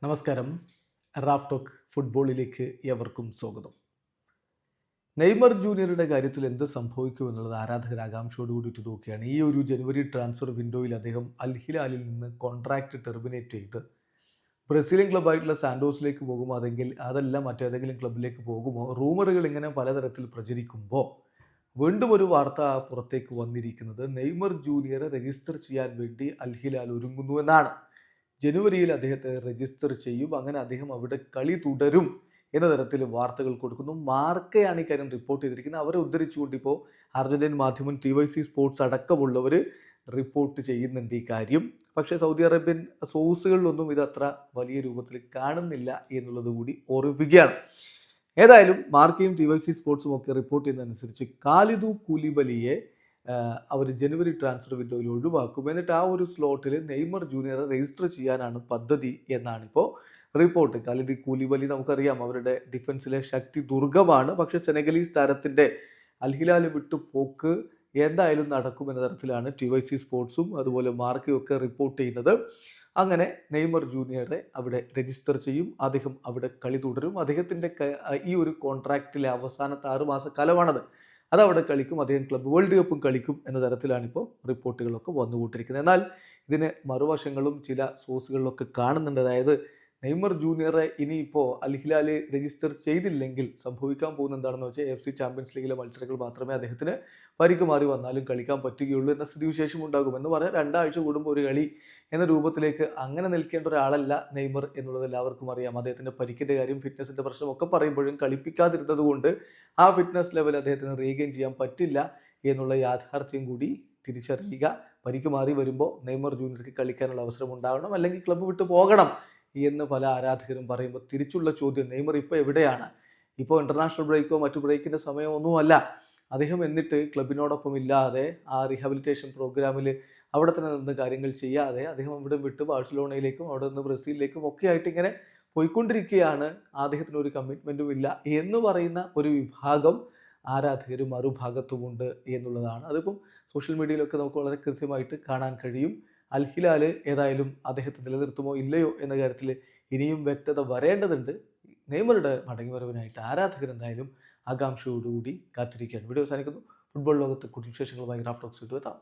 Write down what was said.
നമസ്കാരം. Raf talk ഫുട്ബോളിലേക്ക് എവർക്കും സ്വാഗതം. നെയ്മർ ജൂനിയറുടെ കാര്യത്തിൽ എന്ത് സംഭവിക്കും എന്നുള്ളത് ആരാധകർ ആകാംക്ഷയോട് കൂടിയിട്ട് നോക്കുകയാണ്. ഈ ഒരു ജനുവരി ട്രാൻസ്ഫർ വിൻഡോയിൽ അദ്ദേഹം അൽ ഹിലാലിൽ നിന്ന് കോൺട്രാക്റ്റ് ടെർമിനേറ്റ് ചെയ്ത് ബ്രസീലിയൻ ക്ലബ്ബായിട്ടുള്ള സാൻഡോസിലേക്ക് പോകുമോ, അതല്ല മറ്റേതെങ്കിലും ക്ലബ്ബിലേക്ക് പോകുമോ, റൂമറുകൾ ഇങ്ങനെ പലതരത്തിൽ പ്രചരിക്കുമ്പോൾ വീണ്ടും ഒരു വാർത്ത പുറത്തേക്ക് വന്നിരിക്കുന്നത് നെയ്മർ ജൂനിയറെ രജിസ്റ്റർ ചെയ്യാൻ വേണ്ടി അൽ ഹിലാൽ ഒരുങ്ങുന്നു എന്നാണ്. ജനുവരിയിൽ അദ്ദേഹത്തെ രജിസ്റ്റർ ചെയ്യും, അങ്ങനെ അദ്ദേഹം അവിടെ കളി തുടരും എന്ന തരത്തിൽ വാർത്തകൾ കൊടുക്കുന്നു. മാർക്കയാണ് ഇക്കാര്യം റിപ്പോർട്ട് ചെയ്തിരിക്കുന്നത്. അവരെ ഉദ്ധരിച്ചുകൊണ്ട് ഇപ്പോൾ അർജന്റീൻ മാധ്യമം TYC സ്പോർട്സ് അടക്കമുള്ളവർ റിപ്പോർട്ട് ചെയ്യുന്നുണ്ട് ഈ കാര്യം. പക്ഷേ സൗദി അറേബ്യൻ സോഴ്സുകളിലൊന്നും ഇത് അത്ര വലിയ രൂപത്തിൽ കാണുന്നില്ല എന്നുള്ളത് കൂടി ഓർമ്മിപ്പിക്കുകയാണ്. ഏതായാലും മാർക്കയും TYC സ്പോർട്സും ഒക്കെ റിപ്പോർട്ട് ചെയ്യുന്നതനുസരിച്ച് ഖാലിദു കൂലിബലിയെ അവർ ജനുവരി ട്രാൻസ്ഫർ വിൻഡോയിൽ ഒഴിവാക്കും. എന്നിട്ട് ആ ഒരു സ്ലോട്ടിൽ നെയ്മർ ജൂനിയറെ രജിസ്റ്റർ ചെയ്യാനാണ് പദ്ധതി എന്നാണിപ്പോൾ റിപ്പോർട്ട്. ഖാലിദ് കൂലിബലി നമുക്കറിയാം, അവരുടെ ഡിഫൻസിലെ ശക്തി ദുർഗമാണ്. പക്ഷേ സെനഗലീസ് താരത്തിൻ്റെ അൽ ഹിലാൽ വിട്ടു പോക്ക് എന്തായാലും നടക്കുമെന്ന തരത്തിലാണ് TYC സ്പോർട്സും അതുപോലെ മാർക്കയും ഒക്കെ റിപ്പോർട്ട് ചെയ്യുന്നത്. അങ്ങനെ നെയ്മർ ജൂനിയറെ അവിടെ രജിസ്റ്റർ ചെയ്യും, അദ്ദേഹം അവിടെ കളി തുടരും. അദ്ദേഹത്തിൻ്റെ ഈ ഒരു കോൺട്രാക്റ്റിലെ അവസാനത്തെ 6 മാസ കാലമാണത്. അതവിടെ കളിക്കും, അദ്ദേഹം ക്ലബ്ബ് വേൾഡ് കപ്പും കളിക്കും എന്ന തരത്തിലാണിപ്പോൾ റിപ്പോർട്ടുകളൊക്കെ വന്നുകൊണ്ടിരിക്കുന്നത്. എന്നാൽ ഇതിന് മറുവശങ്ങളും ചില സോഴ്സുകളിലൊക്കെ കാണുന്നുണ്ട്. അതായത് നെയ്മർ ജൂനിയറെ ഇനിയിപ്പോൾ അൽ ഹിലാൽ രജിസ്റ്റർ ചെയ്തില്ലെങ്കിൽ സംഭവിക്കാൻ പോകുന്ന എന്താണെന്ന് വെച്ചാൽ AFC ചാമ്പ്യൻസ് ലീഗിലെ മത്സരങ്ങൾ മാത്രമേ അദ്ദേഹത്തിന് പരിക്ക് മാറി വന്നാലും കളിക്കാൻ പറ്റുകയുള്ളൂ എന്ന സ്ഥിതിവിശേഷം ഉണ്ടാകും. എന്ന് പറയാൻ 2 ആഴ്ച കൂടുമ്പോൾ ഒരു കളി എന്ന രൂപത്തിലേക്ക് അങ്ങനെ നിൽക്കേണ്ട ഒരാളല്ല നെയ്മർ എന്നുള്ളത് എല്ലാവർക്കും അറിയാം. അദ്ദേഹത്തിൻ്റെ പരിക്കിൻ്റെ കാര്യം, ഫിറ്റ്നസിൻ്റെ പ്രശ്നമൊക്കെ പറയുമ്പോഴും കളിപ്പിക്കാതിരുന്നത് കൊണ്ട് ആ ഫിറ്റ്നസ് ലെവൽ അദ്ദേഹത്തിന് റീഗെയിൻ ചെയ്യാൻ പറ്റില്ല എന്നുള്ള യാഥാർത്ഥ്യം കൂടി തിരിച്ചറിയുക. പരിക്ക് മാറി വരുമ്പോൾ നെയ്മർ ജൂനിയർക്ക് കളിക്കാനുള്ള അവസരം ഉണ്ടാകണം, അല്ലെങ്കിൽ ക്ലബ്ബ് വിട്ടു പോകണം എന്ന് പല ആരാധകരും പറയുമ്പോൾ തിരിച്ചുള്ള ചോദ്യം, നെയ്മർ ഇപ്പോൾ എവിടെയാണ്? ഇപ്പോൾ ഇൻ്റർനാഷണൽ ബ്രേക്കോ മറ്റു ബ്രേക്കിൻ്റെ സമയമൊന്നുമല്ല. അദ്ദേഹം എന്നിട്ട് ക്ലബിനോടൊപ്പം ഇല്ലാതെ ആ റീഹാബിലിറ്റേഷൻ പ്രോഗ്രാമിൽ അവിടെ തന്നെ നിന്ന് കാര്യങ്ങൾ ചെയ്യാതെ അദ്ദേഹം ഇവിടെ വിട്ട് ബാഴ്സലോണയിലേക്കും അവിടെ നിന്ന് ബ്രസീലിലേക്കും ഒക്കെ ആയിട്ട് ഇങ്ങനെ പോയിക്കൊണ്ടിരിക്കുകയാണ്. അദ്ദേഹത്തിന് ഒരു കമ്മിറ്റ്മെൻറ്റും ഇല്ല എന്ന് പറയുന്ന ഒരു വിഭാഗം ആരാധകരും മറുഭാഗത്തുമുണ്ട് എന്നുള്ളതാണ്. അതിപ്പം സോഷ്യൽ മീഡിയയിലൊക്കെ നമുക്ക് വളരെ കൃത്യമായിട്ട് കാണാൻ കഴിയും. അൽ ഹിലാൽ ഏതായാലും അദ്ദേഹത്തെ നിലനിർത്തുമോ ഇല്ലയോ എന്ന കാര്യത്തിൽ ഇനിയും വ്യക്തത വരേണ്ടതുണ്ട്. നെയ്മറുടെ മടങ്ങിവരവിനായിട്ട് ആരാധകർ എന്തായാലും ആകാംക്ഷയോടുകൂടി കാത്തിരിക്കുകയാണ്. വീഡിയോ അവസാനിക്കുന്നു. ഫുട്ബോൾ ലോകത്തെ കൂടുതൽ വിശേഷങ്ങളുമായി റാഫ് ടോക്സ് എത്താം.